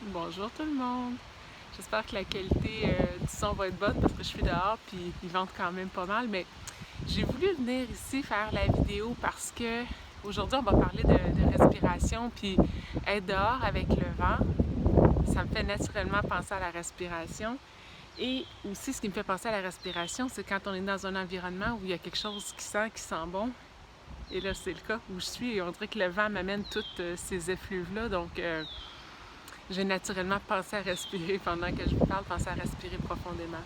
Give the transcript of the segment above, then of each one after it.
Bonjour tout le monde! J'espère que la qualité du son va être bonne parce que je suis dehors puis il vente quand même pas mal, mais j'ai voulu venir ici faire la vidéo parce que aujourd'hui on va parler de respiration puis être dehors avec le vent, ça me fait naturellement penser à la respiration. Et aussi ce qui me fait penser à la respiration, c'est quand on est dans un environnement où il y a quelque chose qui sent bon. Et là c'est le cas où je suis et on dirait que le vent m'amène toutes ces effluves-là, donc j'ai naturellement pensé à respirer pendant que je vous parle, pensé à respirer profondément.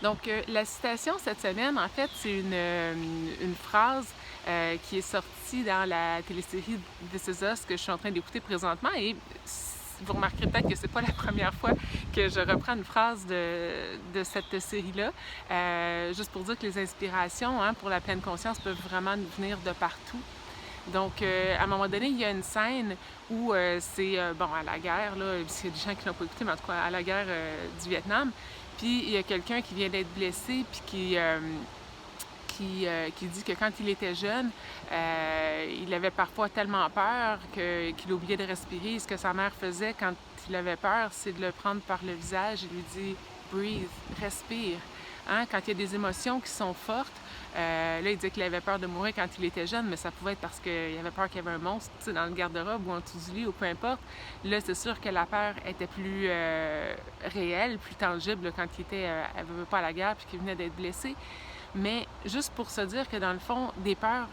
Donc, la citation cette semaine, en fait, c'est une phrase qui est sortie dans la télésérie This Is Us que je suis en train d'écouter présentement. Et vous remarquerez peut-être que c'est pas la première fois que je reprends une phrase de cette série-là. Juste pour dire que les inspirations pour la pleine conscience peuvent vraiment nous venir de partout. Donc, à un moment donné, il y a une scène où c'est, bon, à la guerre, là, parce qu'il y a des gens qui l'ont pas écouté, mais en tout cas, à la guerre du Vietnam. Puis, il y a quelqu'un qui vient d'être blessé, puis qui dit que quand il était jeune, il avait parfois tellement peur qu'il oubliait de respirer. Ce que sa mère faisait quand il avait peur, c'est de le prendre par le visage et lui dire « breathe », respire. Quand il y a des émotions qui sont fortes, là, il disait qu'il avait peur de mourir quand il était jeune, mais ça pouvait être parce qu'il avait peur qu'il y avait un monstre dans le garde-robe ou en dessous du lit ou peu importe. Là, c'est sûr que la peur était plus réelle, plus tangible quand il était pas à la guerre puis qu'il venait d'être blessé. Mais juste pour se dire que dans le fond, des peurs,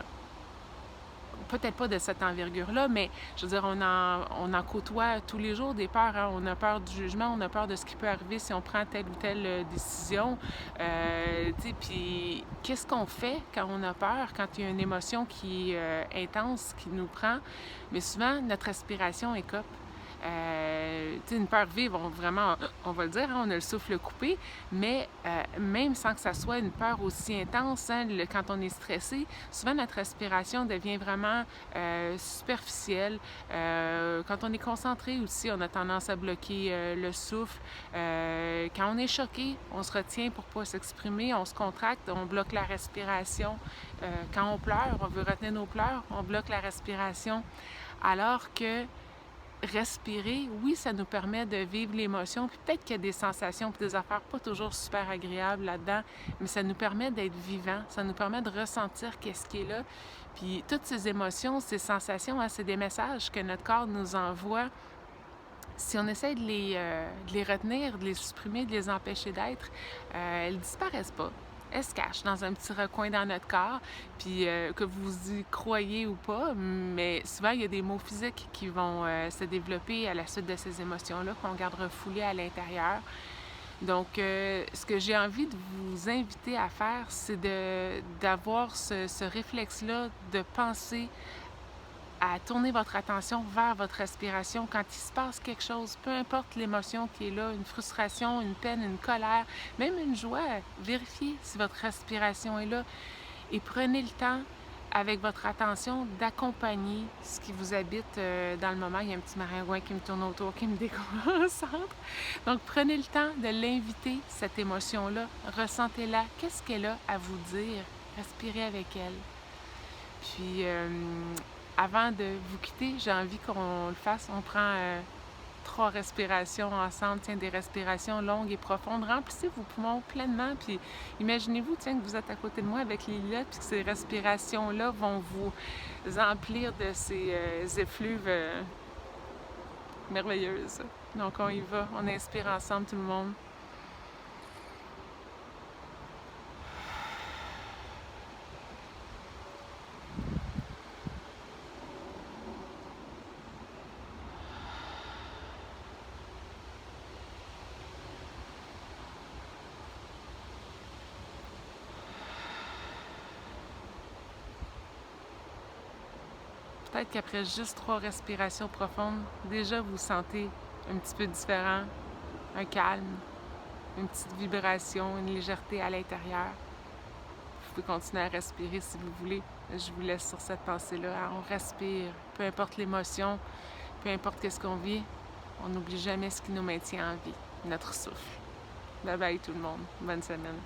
peut-être pas de cette envergure-là, mais je veux dire, on en côtoie tous les jours des peurs. On a peur du jugement, on a peur de ce qui peut arriver si on prend telle ou telle décision. Puis qu'est-ce qu'on fait quand on a peur, quand il y a une émotion qui est intense, qui nous prend? Mais souvent, notre respiration écope. Une peur vive, on va le dire, on a le souffle coupé, mais même sans que ça soit une peur aussi intense, quand on est stressé, souvent notre respiration devient vraiment superficielle. Quand on est concentré aussi, on a tendance à bloquer le souffle. Quand on est choqué, on se retient pour ne pas s'exprimer, on se contracte, on bloque la respiration. Quand on pleure, on veut retenir nos pleurs, on bloque la respiration. Alors que respirer, oui, ça nous permet de vivre l'émotion, puis peut-être qu'il y a des sensations puis des affaires pas toujours super agréables là-dedans, mais ça nous permet d'être vivant, ça nous permet de ressentir qu'est-ce qui est là. Puis toutes ces émotions, ces sensations, c'est des messages que notre corps nous envoie. Si on essaie de les retenir, de les supprimer, de les empêcher d'être, elles disparaissent pas. Elles se cachent dans un petit recoin dans notre corps, puis que vous y croyez ou pas, mais souvent il y a des maux physiques qui vont se développer à la suite de ces émotions-là, qu'on garde refoulées à l'intérieur. Donc, ce que j'ai envie de vous inviter à faire, c'est d'avoir ce réflexe-là, de penser à tourner votre attention vers votre respiration quand il se passe quelque chose, peu importe l'émotion qui est là, une frustration, une peine, une colère, même une joie, vérifiez si votre respiration est là et prenez le temps avec votre attention d'accompagner ce qui vous habite dans le moment. Il y a un petit maringouin qui me tourne autour, qui me déconcentre. Donc, prenez le temps de l'inviter, cette émotion-là. Ressentez-la. Qu'est-ce qu'elle a à vous dire? Respirez avec elle. Puis, avant de vous quitter, j'ai envie qu'on le fasse. On prend 3 respirations ensemble, des respirations longues et profondes. Remplissez vos poumons pleinement, puis imaginez-vous, que vous êtes à côté de moi avec les lilas, puis que ces respirations-là vont vous emplir de ces effluves merveilleuses. Donc, on y va. On inspire ensemble, tout le monde. Peut-être qu'après juste 3 respirations profondes, déjà vous sentez un petit peu différent, un calme, une petite vibration, une légèreté à l'intérieur. Vous pouvez continuer à respirer si vous voulez. Je vous laisse sur cette pensée-là. On respire, peu importe l'émotion, peu importe ce qu'on vit, on n'oublie jamais ce qui nous maintient en vie, notre souffle. Bye bye tout le monde. Bonne semaine.